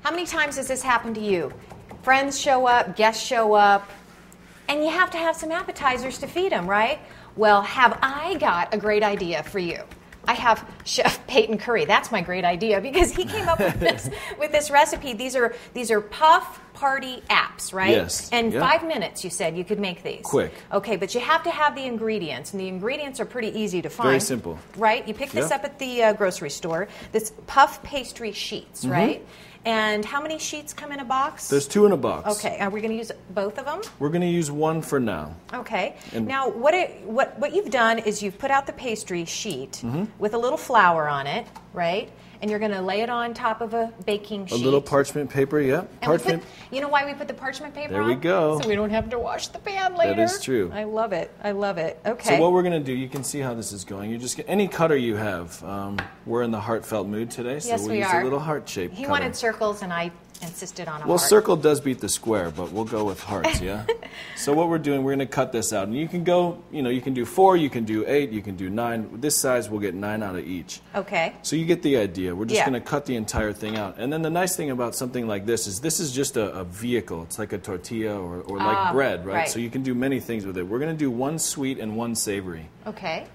How many times has this happened to you? Friends show up, guests show up, and you have to have some appetizers to feed them, right? Well, have I got a great idea for you? I have Chef Peyton Curry. That's my great idea because he came up with this recipe. These are Puff Party apps, right? Yes. And 5 minutes, you said you could make these. Quick. Okay, but you have to have the ingredients, and the ingredients are pretty easy to find. Very simple. Right? You pick this up at the grocery store. This Puff Pastry sheets, right? And how many sheets come in a box? There's 2 in a box. Okay, are we going to use both of them? We're going to use one for now. Okay. And now, what you've done is you've put out the pastry sheet with a little flour on it, right? And you're going to lay it on top of a baking sheet. A little parchment paper, yeah. And you know why we put the parchment paper on? There we go. So we don't have to wash the pan later. That is true. I love it. I love it. Okay. So what we're going to do, you can see how this is going. You just get any cutter you have. We're in the heartfelt mood today, so we'll use a little heart-shaped cutter. He wanted circles, and I insisted on a heart. Well, circle does beat the square, but we'll go with hearts, yeah? So what we're doing, we're going to cut this out. And you can go, you can do 4, you can do 8, you can do 9. This size, we'll get 9 out of each. Okay. So you get the idea. We're just going to cut the entire thing out. And then the nice thing about something like this is just a vehicle. It's like a tortilla or like bread, right? So you can do many things with it. We're going to do 1 sweet and 1 savory. Okay.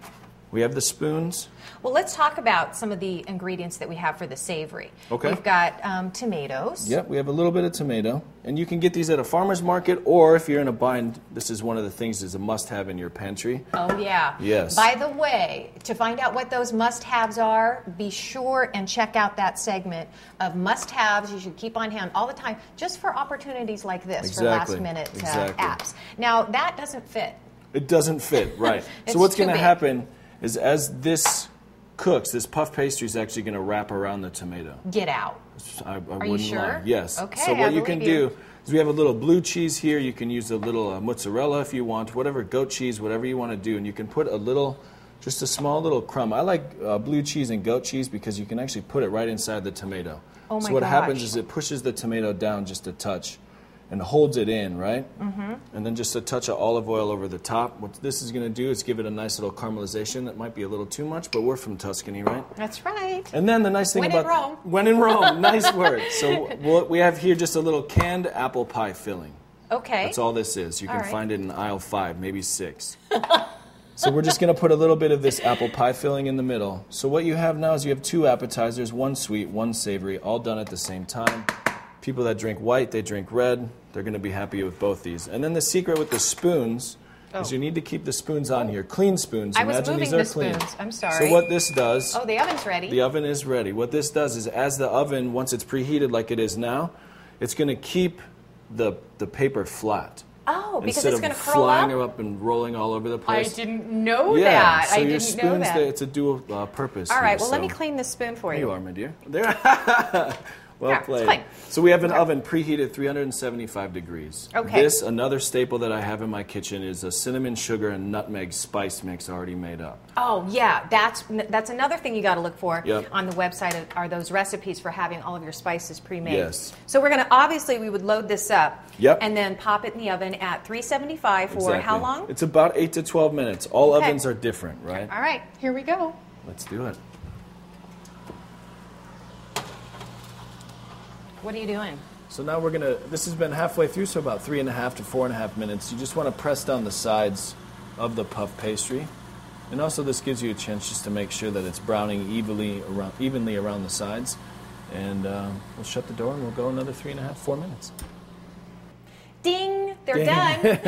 We have the spoons. Well, let's talk about some of the ingredients that we have for the savory. Okay. We've got tomatoes. Yep, we have a little bit of tomato. And you can get these at a farmer's market, or if you're in a bind, this is one of the things that's a must-have in your pantry. Oh, yeah. Yes. By the way, to find out what those must-haves are, be sure and check out that segment of must-haves you should keep on hand all the time, just for opportunities like this, for last-minute apps. Now, that doesn't fit. It doesn't fit, right. So what's going to happen is as this cooks, this puff pastry is actually going to wrap around the tomato. Get out. Are you sure? Lie. Yes. Okay, so what you can do is we have a little blue cheese here. You can use a little mozzarella if you want, whatever, goat cheese, whatever you want to do. And you can put just a small little crumb. I like blue cheese and goat cheese because you can actually put it right inside the tomato. Oh my gosh. So what happens is it pushes the tomato down just a touch and holds it in, right? And then just a touch of olive oil over the top. What this is going to do is give it a nice little caramelization. That might be a little too much, but we're from Tuscany, right? That's right. And then the nice thing when in Rome, nice word. So we have here just a little canned apple pie filling. Okay. That's all this is. You can find it in aisle 5, maybe 6. So we're just going to put a little bit of this apple pie filling in the middle. So what you have now is you have 2 appetizers, 1 sweet, 1 savory, all done at the same time. People that drink white, they drink red. They're going to be happy with both these. And then the secret with the spoons is you need to keep the spoons on here. Clean spoons. Imagine these are the clean. Spoons. I'm sorry. So what this does... Oh, the oven's ready. The oven is ready. What this does is as the oven, once it's preheated like it is now, it's going to keep the paper flat. Oh, because it's going to curl up? Instead of flying up and rolling all over the place. I didn't know that. So I your didn't spoons, know that. It's a dual purpose. All right, well, let me clean this spoon for you. There you are, my dear. There. Well played. So we have an oven preheated 375 degrees. Okay. Another staple that I have in my kitchen is a cinnamon, sugar, and nutmeg spice mix already made up. Oh, yeah. That's another thing you got to look for on the website are those recipes for having all of your spices pre-made. Yes. So we're going to, obviously, we would load this up. Yep. And then pop it in the oven at 375 for how long? It's about 8 to 12 minutes. All ovens are different, right? All right. Here we go. Let's do it. What are you doing? So now this has been halfway through, so about 3.5 to 4.5 minutes. You just want to press down the sides of the puff pastry. And also this gives you a chance just to make sure that it's browning evenly around the sides. And we'll shut the door and we'll go another 3.5, 4 minutes. Ding! They're done.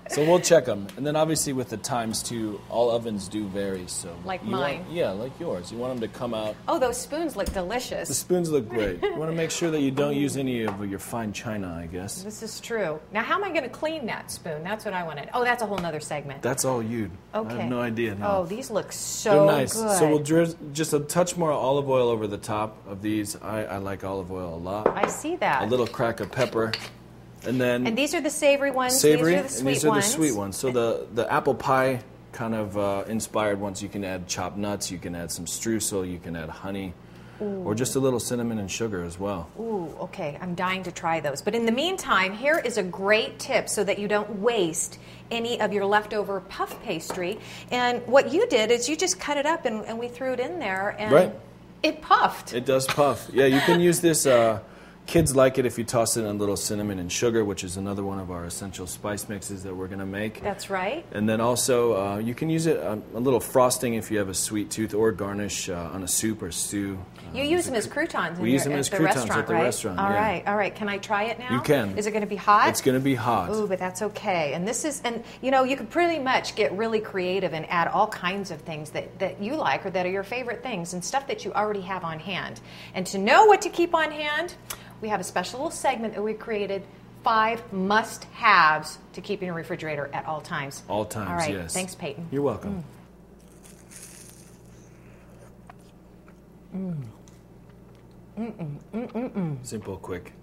So we'll check them. And then obviously with the times too, all ovens do vary. So like mine. Like yours. You want them to come out. Oh, those spoons look delicious. The spoons look great. You want to make sure that you don't use any of your fine china, I guess. This is true. Now, how am I going to clean that spoon? That's what I wanted. Oh, that's a whole other segment. That's all you. Okay. I have no idea. No. Oh, these look so They're nice. good. So we'll just a touch more olive oil over the top of these. I like olive oil a lot. I see that. A little crack of pepper. And these are the savory ones. Savory, these are the sweet and these are ones. the sweet ones. So the apple pie kind of inspired ones. You can add chopped nuts. You can add some streusel. You can add honey. Ooh. Or just a little cinnamon and sugar as well. Ooh, okay. I'm dying to try those. But in the meantime, here is a great tip so that you don't waste any of your leftover puff pastry. And what you did is you just cut it up and we threw it in there and it puffed. It does puff. Yeah, you can use this Kids like it if you toss in a little cinnamon and sugar, which is another one of our essential spice mixes that we're going to make. That's right. And then also, you can use it a little frosting if you have a sweet tooth, or garnish on a soup or stew. You use them as croutons We use them as croutons at the right? restaurant. All yeah. right, all right. Can I try it now? You can. Is it going to be hot? It's going to be hot. Ooh, but that's okay. And this is, and you know, you can pretty much get really creative and add all kinds of things that you like or that are your favorite things and stuff that you already have on hand. And to know what to keep on hand, we have a special little segment that we created, 5 must-haves to keep in your refrigerator at all times. All times, all right. yes. Thanks, Peyton. You're welcome. Simple, quick.